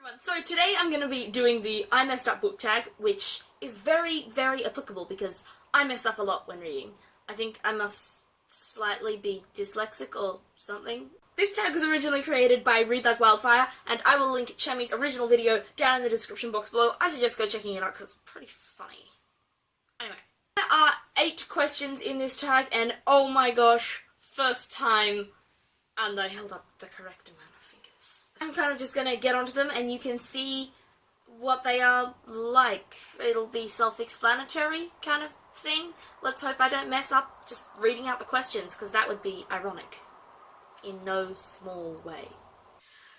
everyone. So today I'm going to be doing the I messed up book tag, which is very, very applicable because I mess up a lot when reading. I think I must slightly be dyslexic or something. This tag was originally created by Read Like Wildfire, and I will link Chami's original video down in the description box below. I suggest go checking it out because it's pretty funny. Anyway, there are 8 questions in this tag, and oh my gosh, first time, and I held up the correct amount of fingers. I'm kind of just gonna get onto them and you can see what they are like. It'll be self-explanatory kind of thing. Let's hope I don't mess up just reading out the questions, because that would be ironic. In no small way.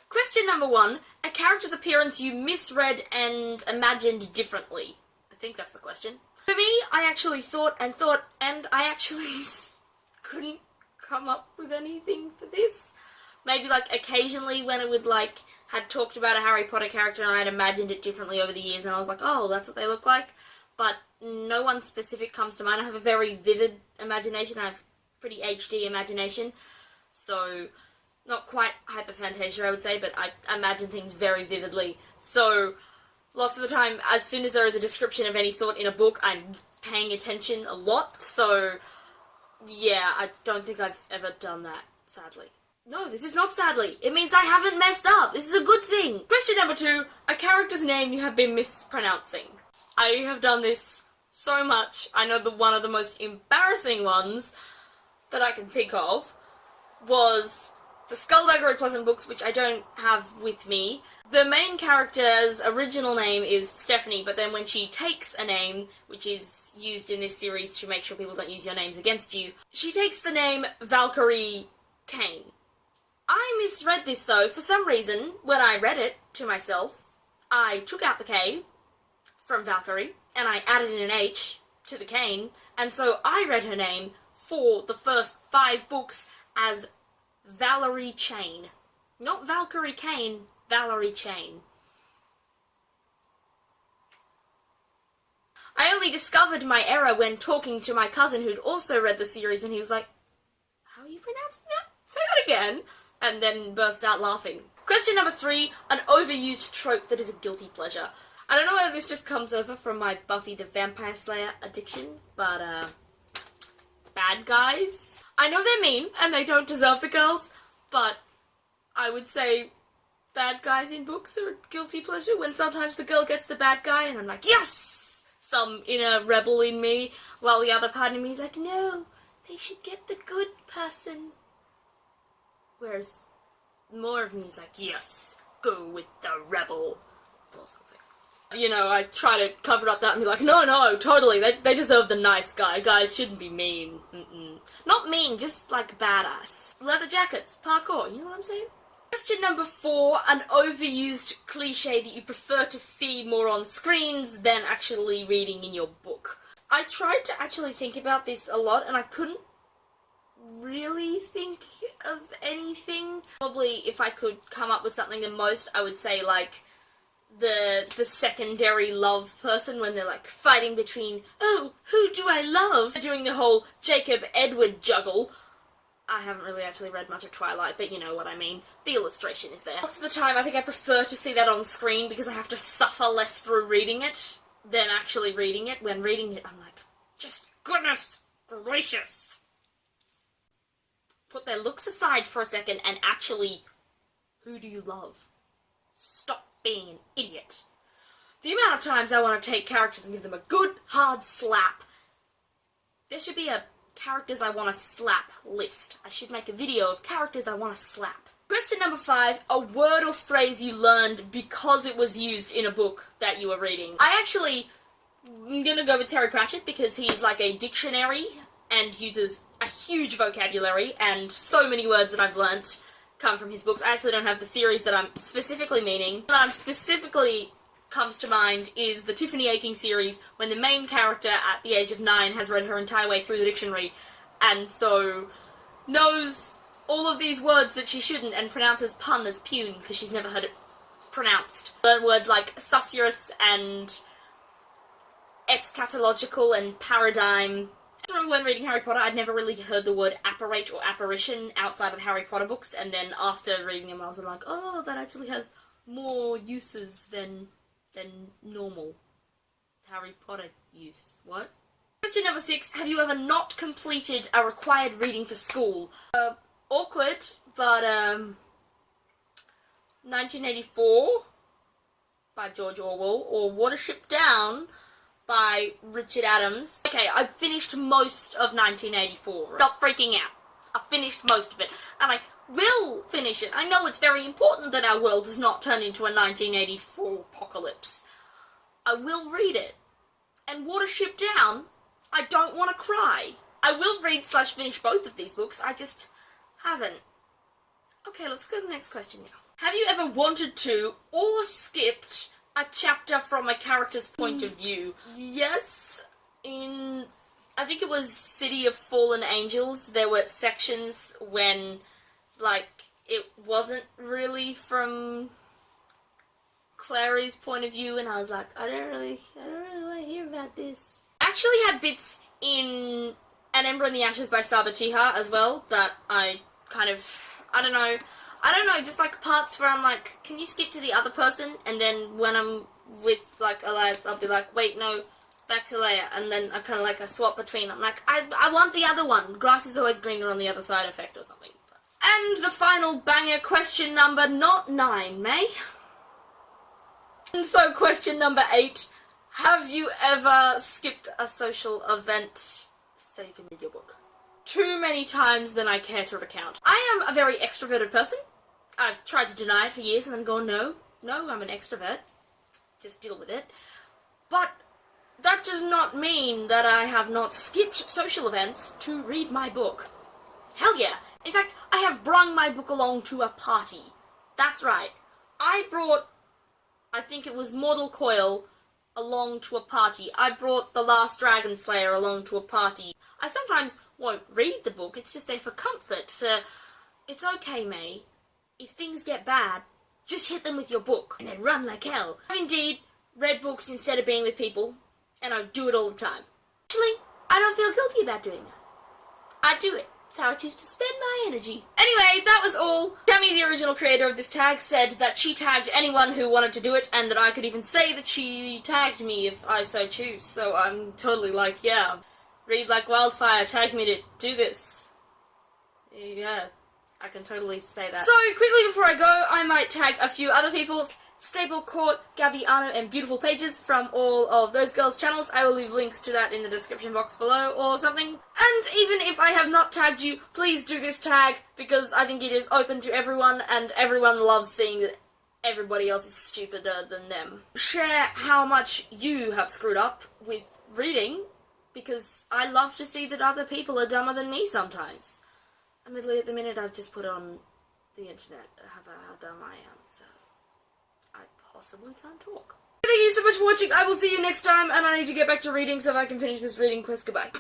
Question number 1. A character's appearance you misread and imagined differently. I think that's the question. For me, I actually thought, and I actually couldn't come up with anything for this. Maybe like occasionally when it would like had talked about a Harry Potter character and I'd imagined it differently over the years and I was like, oh, that's what they look like. But no one specific comes to mind. I have a very vivid imagination. I have pretty HD imagination. So, not quite hyperphantasia, I would say, but I imagine things very vividly. So, lots of the time, as soon as there is a description of any sort in a book, I'm paying attention a lot. So, yeah, I don't think I've ever done that, sadly. No, this is not sadly. It means I haven't messed up. This is a good thing. Question number 2. A character's name you have been mispronouncing. I have done this so much. I know one of the most embarrassing ones that I can think of was the Skullduggery Pleasant books, which I don't have with me. The main character's original name is Stephanie, but then when she takes a name, which is used in this series to make sure people don't use your names against you, she takes the name Valkyrie Kane. I misread this though. For some reason, when I read it to myself, I took out the K from Valkyrie, and I added in an H to the Kane, and so I read her name for the first 5 books as Valerie Chain. Not Valkyrie Kane, Valerie Chain. I only discovered my error when talking to my cousin who'd also read the series, and he was like, how are you pronouncing that? Say that again! And then burst out laughing. Question number 3, an overused trope that is a guilty pleasure. I don't know whether this just comes over from my Buffy the Vampire Slayer addiction, but bad guys. I know they're mean, and they don't deserve the girls, but I would say bad guys in books are a guilty pleasure when sometimes the girl gets the bad guy, and I'm like, yes! Some inner rebel in me, while the other part of me is like, no, they should get the good person. Whereas more of me is like, yes, go with the rebel, or something. You know, I try to cover up that and be like, no, totally, they deserve the nice guy. Guys shouldn't be mean. Not mean, just like badass. Leather jackets, parkour, you know what I'm saying? Question number 4, an overused cliche that you prefer to see more on screens than actually reading in your book. I tried to actually think about this a lot and I couldn't really think of anything. Probably if I could come up with something the most, I would say like the secondary love person when they're like fighting between, oh, who do I love? Doing the whole Jacob Edward juggle. I haven't really actually read much of Twilight, but you know what I mean. The illustration is there. Lots of the time I think I prefer to see that on screen because I have to suffer less through reading it than actually reading it. When reading it, I'm like, just goodness gracious. Put their looks aside for a second and actually, who do you love? Stop being an idiot. The amount of times I want to take characters and give them a good, hard slap. There should be a characters I want to slap list. I should make a video of characters I want to slap. Question number 5, a word or phrase you learned because it was used in a book that you were reading. I actually am gonna go with Terry Pratchett because he's like a dictionary and uses a huge vocabulary, and so many words that I've learnt come from his books. I actually don't have the series that I'm specifically meaning. What I'm specifically comes to mind is the Tiffany Aching series, when the main character at the age of 9 has read her entire way through the dictionary, and so knows all of these words that she shouldn't and pronounces pun as pune because she's never heard it pronounced. Learn words like susurrus and eschatological and paradigm. I remember when reading Harry Potter, I'd never really heard the word apparate or apparition outside of the Harry Potter books, and then after reading them I was like, oh, that actually has more uses than normal Harry Potter use. What? Question number 6. Have you ever not completed a required reading for school? Awkward, but 1984 by George Orwell, or Watership Down by Richard Adams. Okay, I finished most of 1984. Stop freaking out. I finished most of it, and I will finish it. I know it's very important that our world does not turn into a 1984 apocalypse. I will read it. And Watership Down, I don't want to cry. I will read/finish both of these books, I just haven't. Okay, let's go to the next question now. Have you ever wanted to, or skipped, a chapter from a character's point of view? Yes, in, I think it was City of Fallen Angels, there were sections when, like, it wasn't really from Clary's point of view, and I was like, I don't really want to hear about this. I actually had bits in An Ember in the Ashes by Sabatiha as well that I kind of, I don't know, just like parts where I'm like, can you skip to the other person? And then when I'm with like Elias, I'll be like, wait, no, back to Leia. And then I kind of like, I swap between. I'm like, I want the other one. Grass is always greener on the other side effect or something. And the final banger, question number not 9, May. And so question number 8, have you ever skipped a social event so you can read your book? Too many times than I care to recount. I am a very extroverted person. I've tried to deny it for years and then gone, no, I'm an extrovert. Just deal with it. But that does not mean that I have not skipped social events to read my book. Hell yeah. In fact, I have brung my book along to a party. That's right. I brought, I think it was Mortal Coil, along to a party. I brought The Last Dragon Slayer along to a party. I sometimes won't read the book, it's just there for comfort, it's okay, May. If things get bad, just hit them with your book, and then run like hell. I've indeed read books instead of being with people, and I do it all the time. Actually, I don't feel guilty about doing that. I do it. It's how I choose to spend my energy. Anyway, that was all. Tammy, the original creator of this tag, said that she tagged anyone who wanted to do it, and that I could even say that she tagged me if I so choose. So I'm totally like, yeah, read like wildfire, tag me to do this. Yeah, I can totally say that. So, quickly before I go, I might tag a few other people. Stable Court, Gabby Arno, and Beautiful Pages from all of those girls' channels. I will leave links to that in the description box below or something. And even if I have not tagged you, please do this tag, because I think it is open to everyone, and everyone loves seeing that everybody else is stupider than them. Share how much you have screwed up with reading, because I love to see that other people are dumber than me sometimes. Admittedly, at the minute, I've just put on the internet how dumb I am, so I possibly can't talk. Thank you so much for watching. I will see you next time, and I need to get back to reading so I can finish this reading quest. Goodbye.